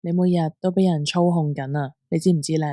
你每日都俾人操控緊啊，你知唔知呢？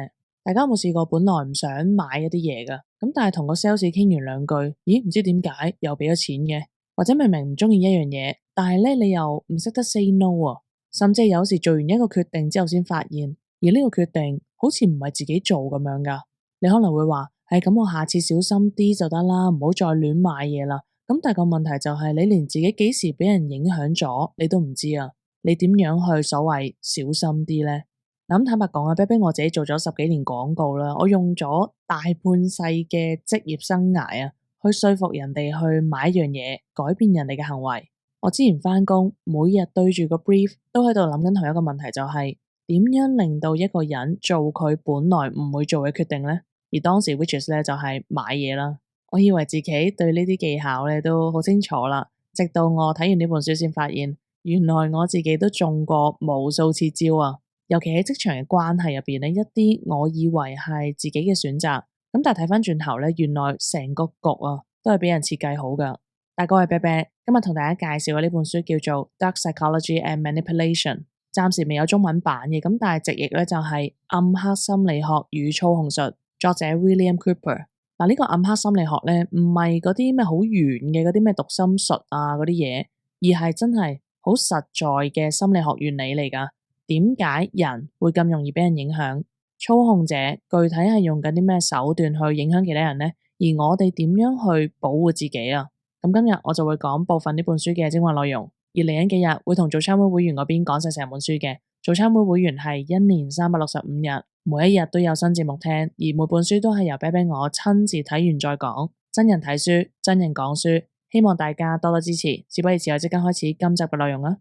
大家有冇試過本來唔想買一啲嘢噶，咁但係同個 sales 傾完兩句，咦，唔知點解又俾咗錢嘅，或者明明唔中意一樣嘢，但係咧你又唔識得 say no 啊，甚至係有時做完一個決定之後先發現，而呢個決定好似唔係自己做咁樣噶。你可能會話，咁我下次小心啲就得啦，唔好再亂買嘢啦。咁但係個問題就係你連自己幾時俾人影響咗，你都唔知啊。你點樣去所謂小心啲呢？咁坦白講啊，啤啤我自己做咗10幾年廣告啦，我用咗大半世嘅職業生涯啊，去說服人哋去買一樣嘢，改變人哋嘅行為。我之前返工，每日對住個 brief 都喺度諗緊同一個問題，就係點樣令到一個人做佢本來唔會做嘅決定呢？而當時 which is 咧就係買嘢啦。我以為自己對呢啲技巧咧都好清楚啦，直到我睇完呢本書先發現，原來我自己都中過無數次招啊！尤其喺職場嘅關係入邊咧，一啲我以為係自己嘅選擇，咁但係睇翻轉頭咧，原來成個局啊都係俾人設計好噶。大家好，我係啤啤，今日同大家介紹嘅呢本書叫做《Dark Psychology and Manipulation》，暫時未有中文版嘅，咁但係直譯咧就係暗黑心理學與操控術，作者 William Cooper。嗱，呢個暗黑心理學咧唔係嗰啲咩好玄嘅嗰啲咩讀心術啊嗰啲嘢，而係真係好實在嘅心理學原理嚟噶。點解人會咁容易俾人影響？操控者具體係用緊啲咩手段去影響其他人呢？而我哋點樣去保護自己啊？咁今日我就會講部分呢本書嘅精華內容，而嚟緊幾日會同早餐會會員嗰邊講晒成本書嘅。早餐會會員係1年365日，每一日都有新節目聽，而每本書都係由啤啤我親自睇完再講，真人睇書，真人講書，希望大家多多支持。事不宜遲，我即刻開始今集嘅內容啦。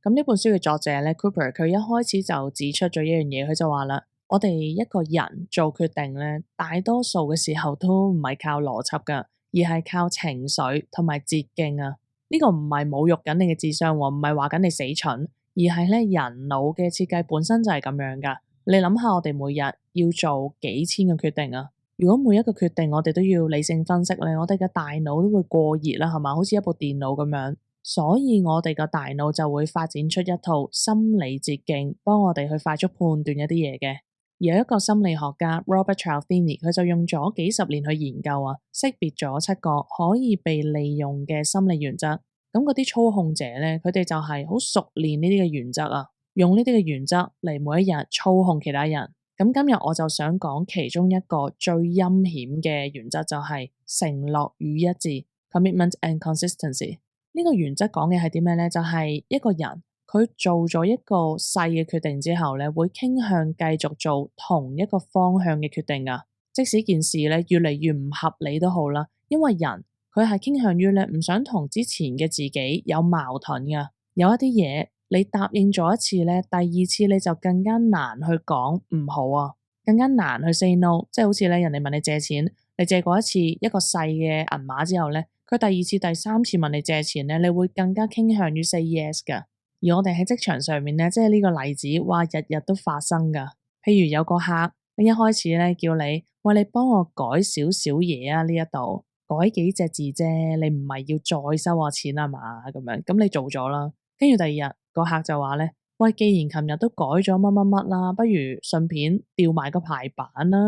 咁呢本書嘅作者咧 Cooper， 佢一開始就指出咗一樣嘢，佢就話啦，我哋一個人做決定咧，大多數嘅時候都唔係靠邏輯噶，而係靠情緒同埋捷徑啊。呢個唔係侮辱緊你嘅智商，唔係話緊你死蠢，而係咧人腦嘅設計本身就係咁樣噶。你諗下，我哋每日要做幾千個決定啊，如果每一個決定我哋都要理性分析咧，我哋嘅大腦都會過熱啦，係嘛？好似一部電腦咁樣。所以我哋個大腦就會發展出一套心理捷徑，幫我哋去快速判斷一啲嘢嘅。有一個心理學家 Robert Cialdini， 佢就用咗幾十年去研究啊，識別咗7個可以被利用嘅心理原則。咁嗰啲操控者咧，佢哋就係好熟練呢啲嘅原則啊，用呢啲嘅原則嚟每一日操控其他人。咁今日我就想講其中一個最陰險嘅原則，就係承諾與一致 （Commitment and Consistency）。呢個原則講嘅係啲咩呢？就係一個人佢做咗一個細嘅決定之後咧，會傾向繼續做同一個方向嘅決定噶。即使件事咧越嚟越唔合理都好啦，因為人佢係傾向於咧唔想同之前嘅自己有矛盾噶。有一啲嘢你答應咗一次咧，第二次你就更加難去講唔好啊，更加難去 say no。即係好似咧人哋問你借錢，你借過一次一個細嘅銀碼之後咧，佢第二次、第三次問你借錢咧，你會更加傾向於 say yes 噶。而我哋喺職場上面咧，即係呢個例子，話日日都發生噶。譬如有個客，你一開始咧叫你，喂，你幫我改少少嘢啊，呢一度改幾隻字啫，你唔係要再收我錢啊嘛？咁樣，咁你做咗啦。跟住第二日個客就話咧，喂，既然琴日都改咗乜乜乜啦，不如順便調埋個排版啦。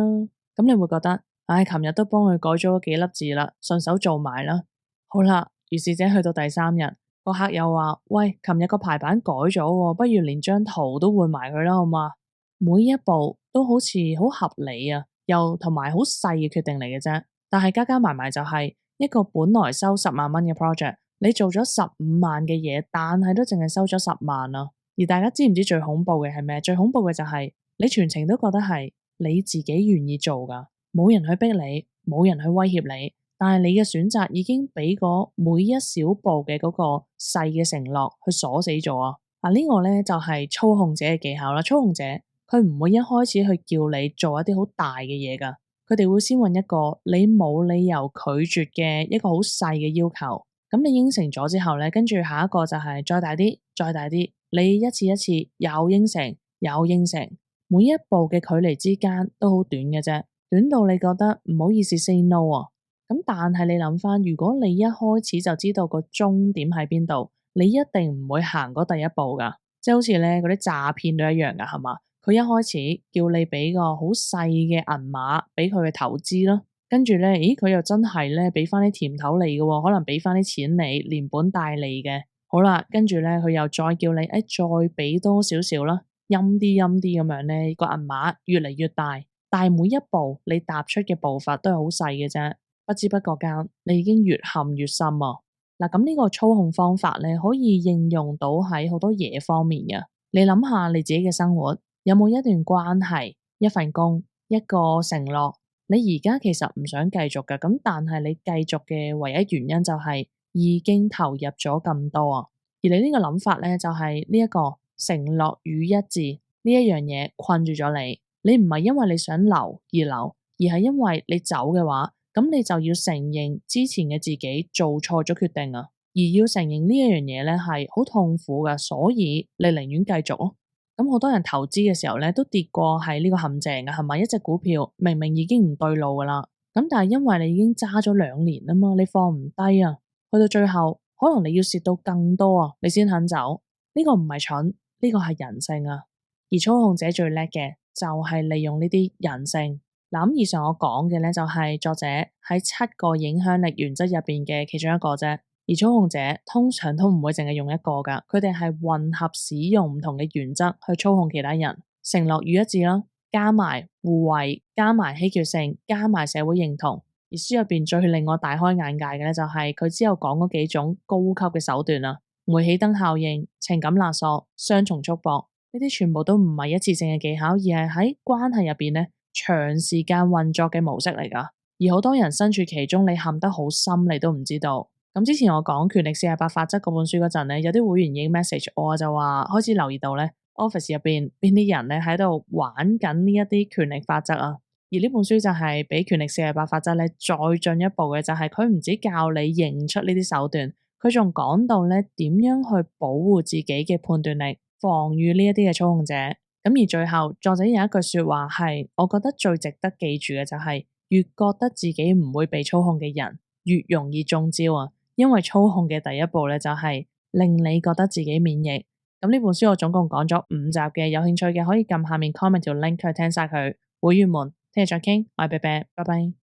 咁你會覺得，唉，琴日都幫佢改咗幾粒字啦，順手做埋啦。好啦，如是者去到第3日，個客又話，喂，琴日個排版改咗喎，不如連張圖都換埋佢啦，好嘛？每一步都好似好合理啊，又同埋好細嘅決定嚟嘅啫。但係加加埋埋就係一個本來收10萬蚊嘅 project，你做咗15萬嘅嘢，但係都淨係收咗10萬啊。而大家知唔知最恐怖嘅係咩？最恐怖嘅就係你全程都覺得係你自己願意做噶，冇人去逼你，冇人去威脅你。但係你嘅選擇已經俾嗰每一小步嘅嗰個細嘅承諾去鎖死咗啊！呢個咧就係操控者嘅技巧啦。操控者佢唔會一開始去叫你做一啲好大嘅嘢噶，佢哋會先揾一個你冇理由拒絕嘅一個好細嘅要求。咁你應承咗之後咧，跟住下一個就係再大啲，再大啲。你一次一次又應承，又應承，每一步嘅距離之間都好短嘅啫，短到你覺得唔好意思 say no 啊。咁但係你諗翻，如果你一開始就知道個終點喺邊度，你一定唔會行嗰第一步噶。即係好似咧嗰啲詐騙都一樣噶，係嘛？佢一開始叫你俾個好細嘅銀碼俾佢去投資咯，跟住咧，咦佢又真係咧俾翻啲甜頭你嘅喎，可能俾翻啲錢你，連本帶利嘅。好啦，跟住咧佢又再叫你，再俾多少少啦，陰啲陰啲咁樣咧，個銀碼越嚟越大，但係每一步你踏出嘅步伐都係好細嘅啫。不知不覺間，你已經越陷越深啊！嗱，咁呢個操控方法咧，可以應用到喺好多嘢方面嘅。你諗下你自己嘅生活，有冇一段關係、一份工、一個承諾，你而家其實唔想繼續嘅，咁但係你繼續嘅唯一原因就係已經投入咗咁多啊。而你呢個諗法咧，就係呢一個承諾與一致呢一樣嘢困住咗你。你唔係因為你想留而留，而係因為你走嘅話，咁你就要承認之前嘅自己做錯咗決定啊，而要承認呢一樣嘢咧係好痛苦噶，所以你寧願繼續咯。咁好多人投資嘅時候咧都跌過喺呢個陷阱噶，係咪？一隻股票明明已經唔對路噶啦，咁但係因為你已經揸咗2年啊嘛，你放唔低啊，去到最後可能你要蝕到更多啊，你先肯走。呢個唔係蠢，呢個係人性啊。而操控者最叻嘅就係利用呢啲人性。嗱，以上我講嘅咧就係作者喺7個影響力原則入邊嘅其中一個啫。而操控者通常都唔會淨係用一個噶，佢哋係混合使用唔同嘅原則去操控其他人。承諾與一致啦，加埋互惠，加埋稀缺性，加埋社會認同。而書入邊最令我大開眼界嘅咧就係佢之後講嗰幾種高級嘅手段啦，煤氣燈效應、情感勒索、雙重束縛，呢啲全部都唔係一次性嘅技巧，而係喺關係入邊咧長時間運作嘅模式嚟噶。而好多人身處其中，你陷得好深，你都唔知道。咁之前我講權力48法則嗰本書嗰陣咧，有啲會員已經 message 我就話開始留意到咧 office 入邊邊啲人咧喺度玩緊呢一啲權力法則啊。而呢本書就係比權力48法則咧再進一步嘅，就係佢唔止教你認出呢啲手段，佢仲講到咧點樣去保護自己嘅判斷力，防禦呢一啲嘅操控者。咁而最後作者有一句說話係我覺得最值得記住嘅，就係越覺得自己唔會被操控嘅人越容易中招啊。因為操控嘅第一步咧就係令你覺得自己免疫。咁呢本書我總共講咗5集嘅，有興趣嘅可以撳下面 comment 條 link 去聽晒佢。會員們聽日再傾，我係啤啤，拜拜。